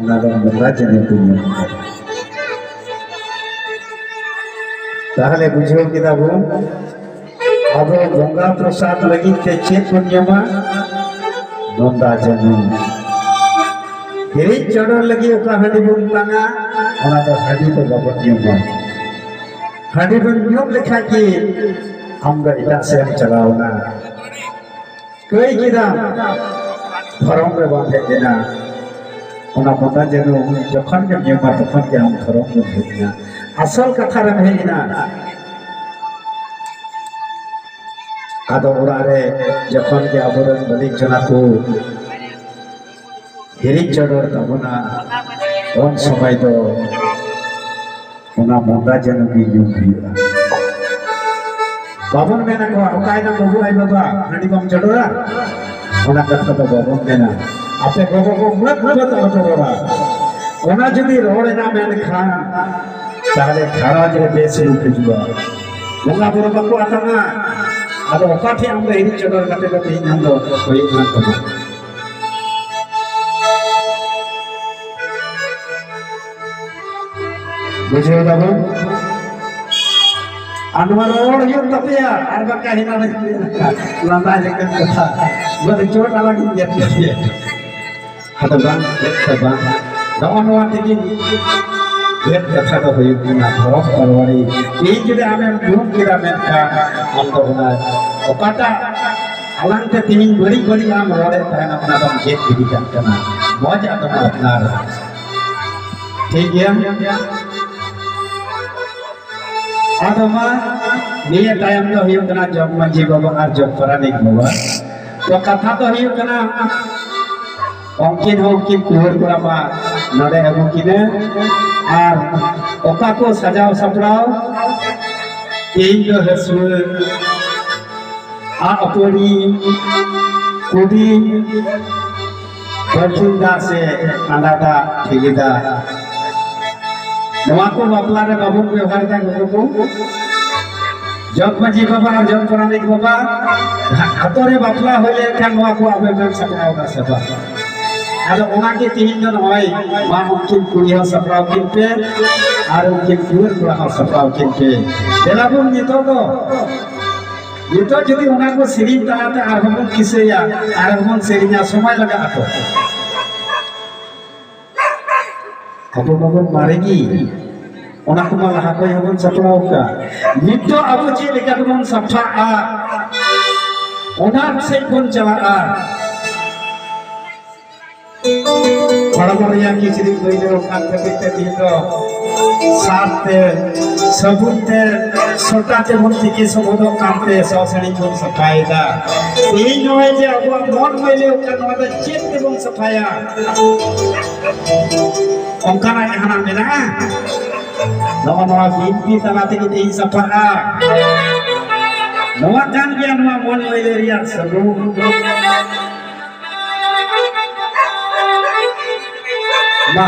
बंगा जने ताहले बुझो किदा बो अब गंगा प्रसाद लगी ते चेक पुण्यमा बंगा जने हिरी चढ़ो लगी ओका हडी बुन ताना ओना तो हडी तो बाबा नियम हडी बुन नियम लिखा कि हम इटा से हम चलाओना कोई किदा धर्म रे बांधे देना ओना बंगा जनो जखन के नियम तखन के हम धर्म में भेजना असल कथा रे भेजना आदो उड़ारे जखन के अबरन बलि जना को हिरी चढ़ोर तबना उन समय तो उना बंगा जनो की युग हुआ बाबन मेना को अकाय ना बबू आई बाबा हंडी बम चढ़ोरा ओना कथा तो बाबन मेना आपे गोगो को मत मत चढ़ोरा ओना जदी रोड ना मेन खान ताले खारा जे बेस उठे जुआ बंगा बुरो बको आतना आदो ओकाठी हम हिरी चढ़ोर कते कते हम दो कोई ना तो बुझे बाबू अनवर और यो तपिया आर बका हिना लंबा लेकर कथा बद चोट अलग ये हतो बांग देखता बांग दवनवा टिकी भेट कथा तो होई ना फरक परवारी ई जदि आमे भूम किरा मेनका हम तो ना ओकाटा अलंते तीन बड़ी बड़ी आम रोड़े तहन अपना बम जेत बिदी करना मौज आदम अपना ठीक है आदमा निये टाइम तो हियो कना जब मंजी बाबा और जब परानिक बाबा तो कथा तो हियो कना अंकिन कुहर कोड़ा मा नडे हबो किने और ओका को सजाव सपड़ाव तीन जो हसु आ अपनी कुडी बरथिंदा से अंडादा ठिगिदा नवा को बापला रे बाबू व्यवहार का को जब मंजी बाबा और जब परानिक बाबा हातरे बापला होले खान नवा को आबे में सपना होगा सपा आदो ओना के तीन जन होय मा मुकिन कुड़िया सपराव किनते और उनके कुर कुड़ा सपराव किनते देलाबो नितो जदि ओना को सिरिन ताते आर हम किसे या आर हम सिरिना समय लगा तो अब बाबू मारेगी ओना को लहा को हम सपराव का नितो अब जे लेका हम सफा आ ओना से कोन चला आ बड़ा किचरी कोइले ओका कते दिनो साथे सबुते छोटाते भक्ति के सबोदो कामते ससणी को सफाईदा ई नय जे अब मन मइले ओका नय चेत এবং सफाया ओंकाना हना मेना नवा नवा बिनती तलाते के ई सफा नवा जान गया नवा मन मइले रिया सबु मा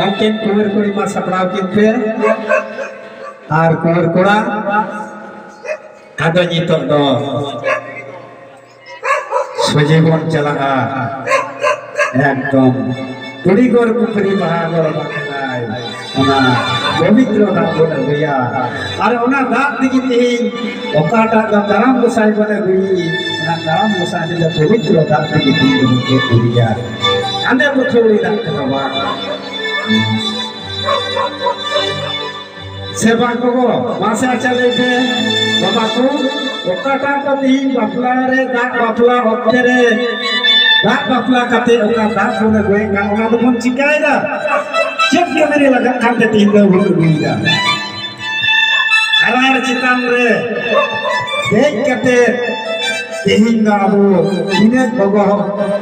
ओके कुवर कोड़ी मा सपड़ाव किनते आर कुवर कोड़ा आदो नितो दो सजीवन चला एकदम तुड़ी गोर पुखरी बहागोर बखनाय ओना पवित्र दाग बोले गया और ओना दाग दिगी तेही ओकाटा दा गरम गोसाई बने गई ओना गरम गोसाई दे पवित्र दाग दिगी तेही के दिया अंदर को छोड़ी दाग करवा सेवा को मासे चले थे बाबा को ओकाटा को तीन बफला रे दाग बफला होते रे दाग बफला कते ओका दाग बोले गए गाना तो मन चिकाएगा जब के मेरे लगा कांते तीन दो गुईदा अरार चितान रे देख कते तीन गाबो इने बगो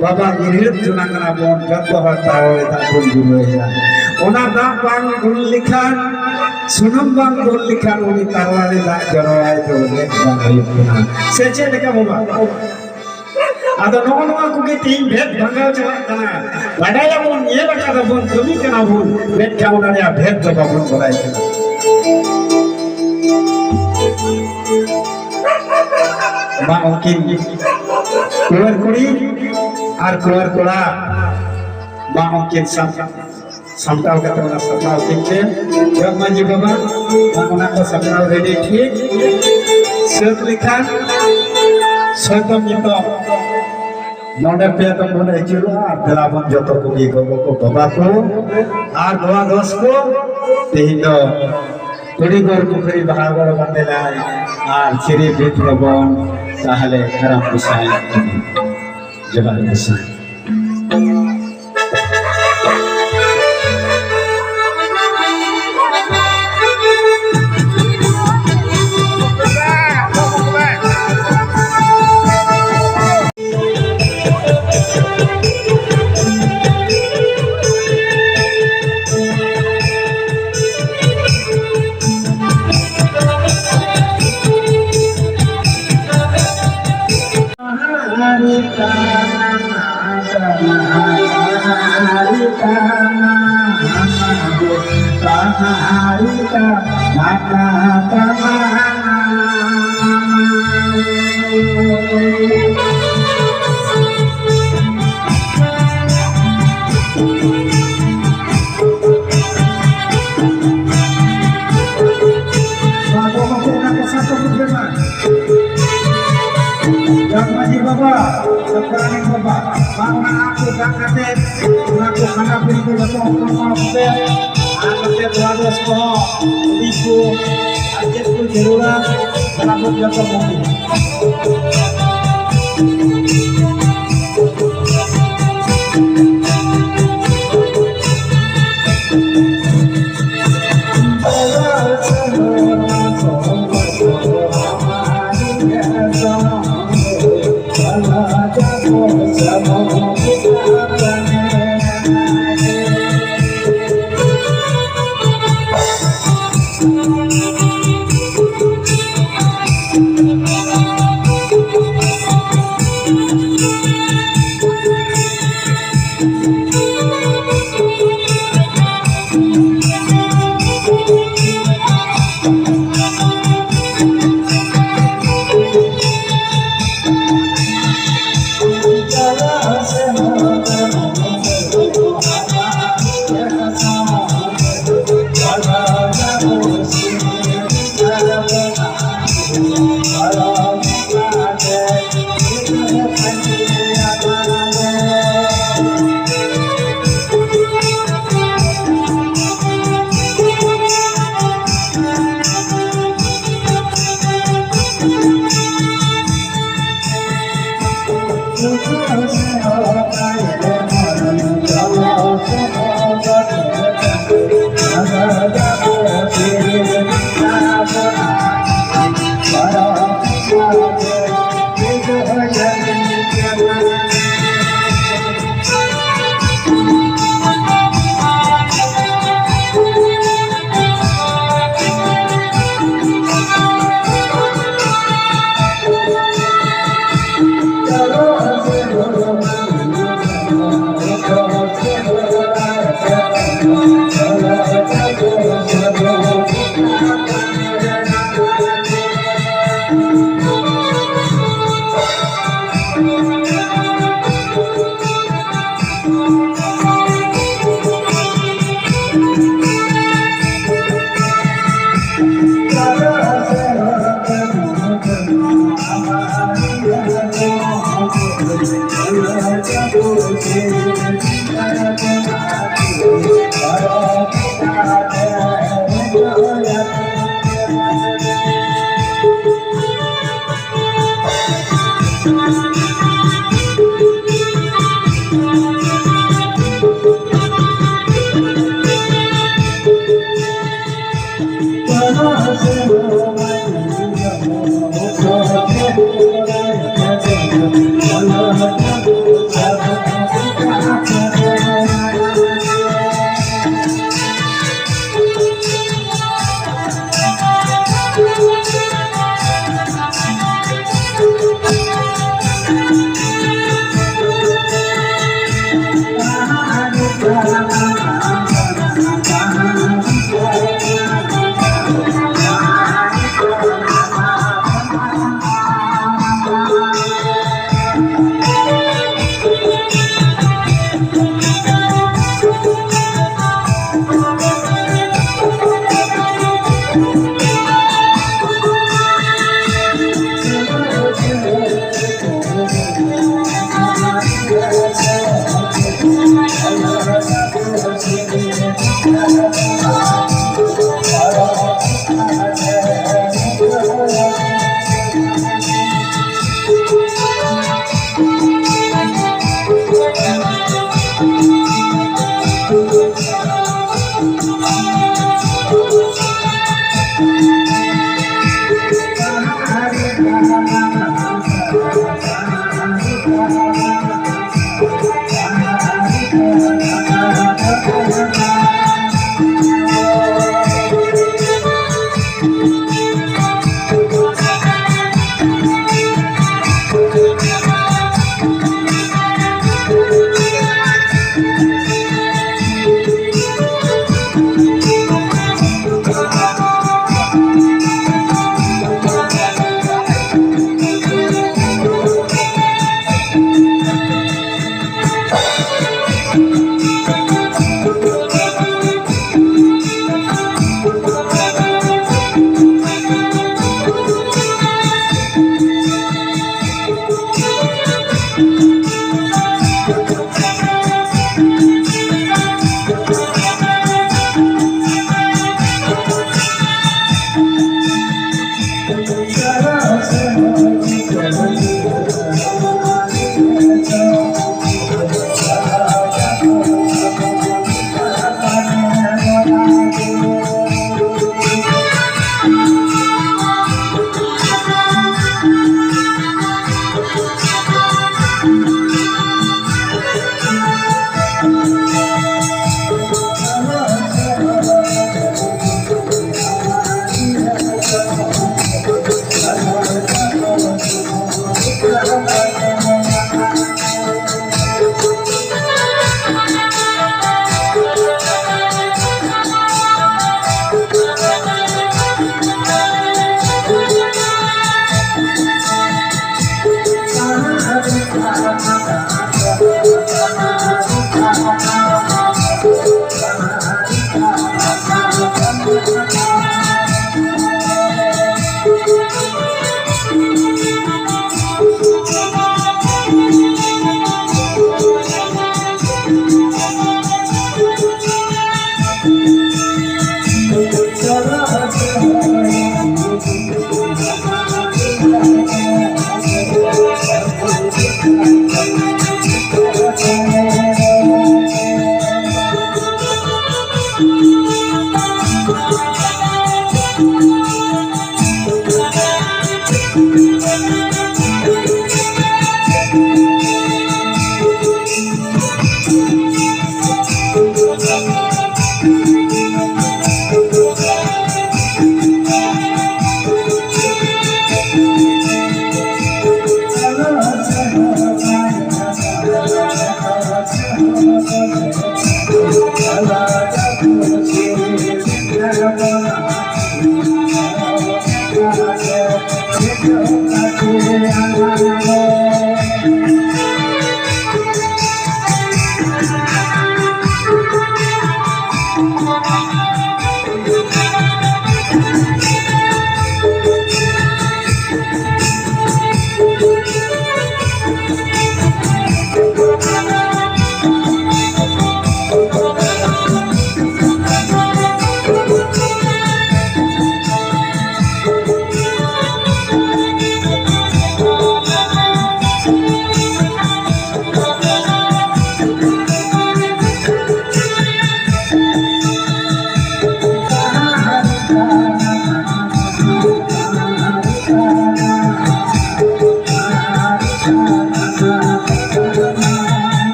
बाबा गिरहित जुना कना बोन जब हरता होय ता बोल गुरैया ओना दा बांग गुल लिखान सुनम बांग गुल लिखान उनी तारवाले दा जरवाय तो देख बांग ना सेचे लेका बाबा आदो नोनवा को के तीन भेद भंगाव चला कना बडाया बोन ये बका दा बोन कमी कना बोन भेद खावना या भेद तो बोन बोलाय मा उनकी कुवर कुड़ी और कुवर कुड़ा मा उनकिन सामटाव करते वाला सामटाव किनते जब माजी बाबा मामना को सामटाव रेडी ठीक सेट लिखा सोतम itu नोडे पे तो बोले चिरो दिलावन जतो को बाबा को और दोआ दोस्त को तेहिनो थोड़ी गोर पुखरी बहागर बंदेला और चिरी बीत लगन ताहले खराब पुसाई जबान पुसाई Baba, sekarang Baba, mana aku kate, aku kana beri ko jato ko aku dua sekolah, ibu, ajet ko jerurat, kana ko jato mobil. Oh,